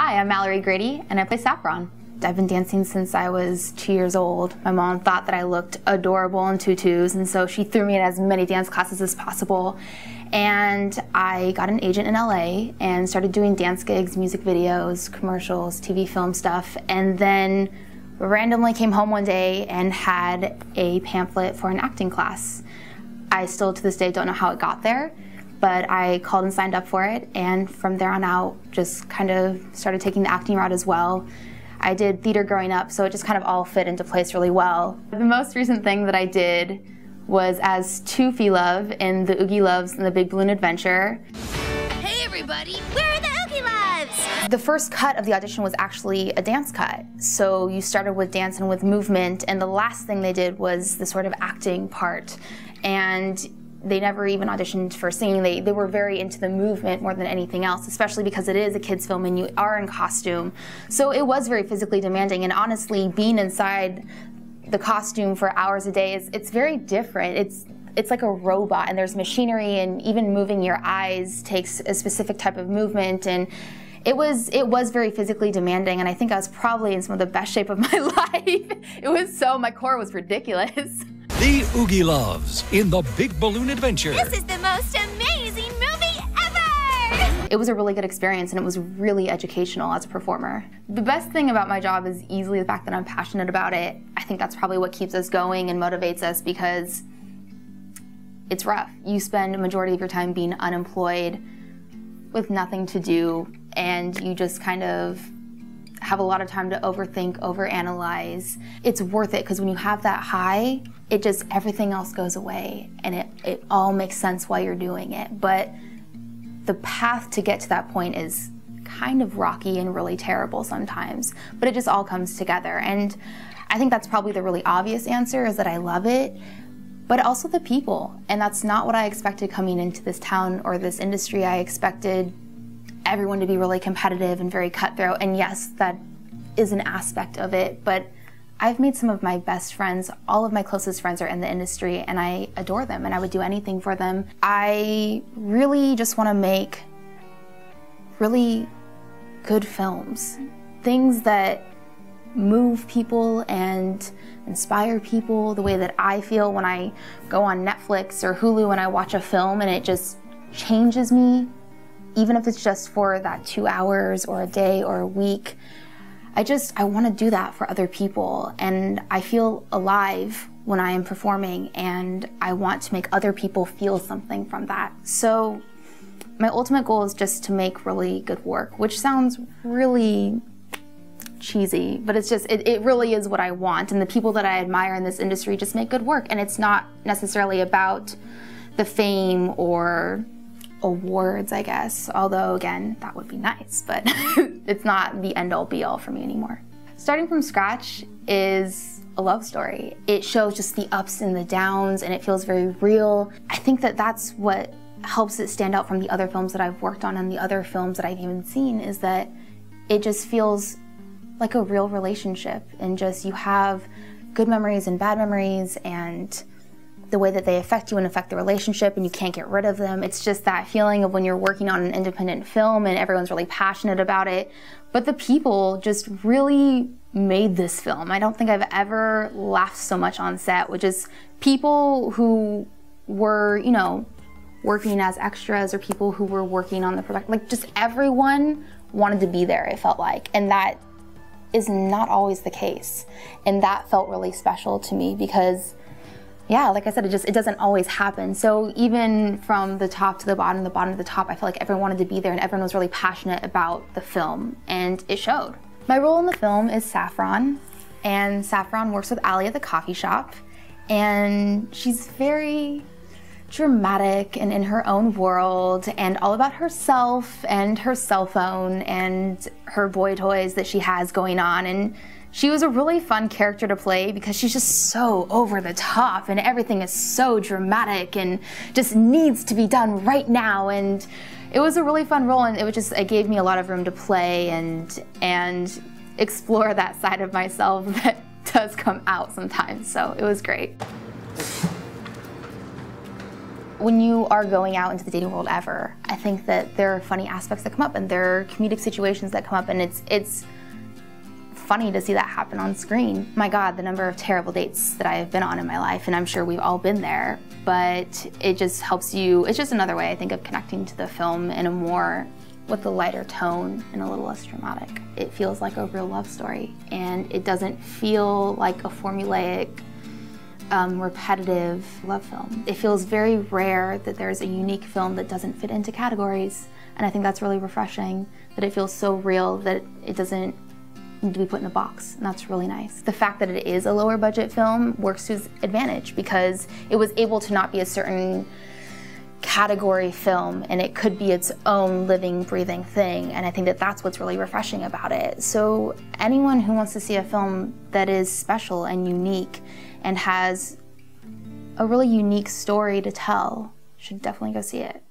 Hi, I'm Malerie and I play Saffron. I've been dancing since I was 2 years old. My mom thought that I looked adorable in tutus, and so she threw me in as many dance classes as possible. And I got an agent in LA and started doing dance gigs, music videos, commercials, TV film stuff, and then randomly came home one day and had a pamphlet for an acting class. I still to this day don't know how it got there, but I called and signed up for it, and from there on out just kind of started taking the acting route as well. I did theater growing up, so it just kind of all fit into place really well. The most recent thing that I did was as Toofy Love in the Oogie Loves and the Big Balloon Adventure. Hey everybody, where are the Oogie Loves? The first cut of the audition was actually a dance cut. So you started with dance and with movement, and the last thing they did was the sort of acting part. And they never even auditioned for singing. They were very into the movement more than anything else, especially because it is a kids film and you are in costume. So it was very physically demanding, and honestly, being inside the costume for hours a day, it's very different. It's like a robot, and there's machinery, and even moving your eyes takes a specific type of movement, and it was very physically demanding, and I think I was probably in some of the best shape of my life. My core was ridiculous. The Oogie Loves in the Big Balloon Adventure. This is the most amazing movie ever! It was a really good experience, and it was really educational as a performer. The best thing about my job is easily the fact that I'm passionate about it. I think that's probably what keeps us going and motivates us, because it's rough. You spend a majority of your time being unemployed with nothing to do, and you just kind of have a lot of time to overthink, overanalyze. It's worth it, because when you have that high, everything else goes away, and it all makes sense while you're doing it. But the path to get to that point is kind of rocky and really terrible sometimes, but it just all comes together. And I think that's probably the really obvious answer, is that I love it, but also the people. And that's not what I expected coming into this town or this industry. I expected everyone to be really competitive and very cutthroat, and yes, that is an aspect of it, but I've made some of my best friends. All of my closest friends are in the industry, and I adore them, and I would do anything for them. I really just want to make really good films, things that move people and inspire people the way that I feel when I go on Netflix or Hulu and I watch a film and it just changes me, even if it's just for that 2 hours or a day or a week. I want to do that for other people, and I feel alive when I am performing, and I want to make other people feel something from that. So my ultimate goal is just to make really good work, which sounds really cheesy, but it really is what I want, and the people that I admire in this industry just make good work, and it's not necessarily about the fame or awards, I guess, although again, that would be nice, but it's not the end-all be-all for me anymore. Starting from scratch is a love story. It shows just the ups and the downs, and it feels very real. I think that that's what helps it stand out from the other films that I've worked on and the other films that I've even seen, is that it just feels like a real relationship, and just you have good memories and bad memories, and the way that they affect you and affect the relationship, and you can't get rid of them. It's just that feeling of when you're working on an independent film and everyone's really passionate about it, but the people just really made this film. I don't think I've ever laughed so much on set, which is people who were, you know, working as extras or people who were working on the production. Like, just everyone wanted to be there, it felt like, and that is not always the case. And that felt really special to me, because yeah, like I said, it doesn't always happen. So even from the top to the bottom to the top, I feel like everyone wanted to be there, and everyone was really passionate about the film, and it showed. My role in the film is Saffron, and Saffron works with Allie at the coffee shop, and she's very dramatic and in her own world, and all about herself and her cell phone and her boy toys that she has going on. And she was a really fun character to play, because she's just so over the top, and everything is so dramatic and just needs to be done right now. And it was a really fun role, and it gave me a lot of room to play and explore that side of myself that does come out sometimes. So it was great. When you are going out into the dating world ever, I think that there are funny aspects that come up and there are comedic situations that come up, and it's funny to see that happen on screen. My God, the number of terrible dates that I have been on in my life, and I'm sure we've all been there, but it just helps you, it's just another way, I think, of connecting to the film in a more, with a lighter tone and a little less dramatic. It feels like a real love story, and it doesn't feel like a formulaic, repetitive love film. It feels very rare that there's a unique film that doesn't fit into categories, and I think that's really refreshing, that it feels so real that it doesn't need to be put in a box, and that's really nice. The fact that it is a lower budget film works to its advantage because it was able to not be a certain category film, and it could be its own living, breathing thing, and I think that that's what's really refreshing about it. So anyone who wants to see a film that is special and unique and has a really unique story to tell should definitely go see it.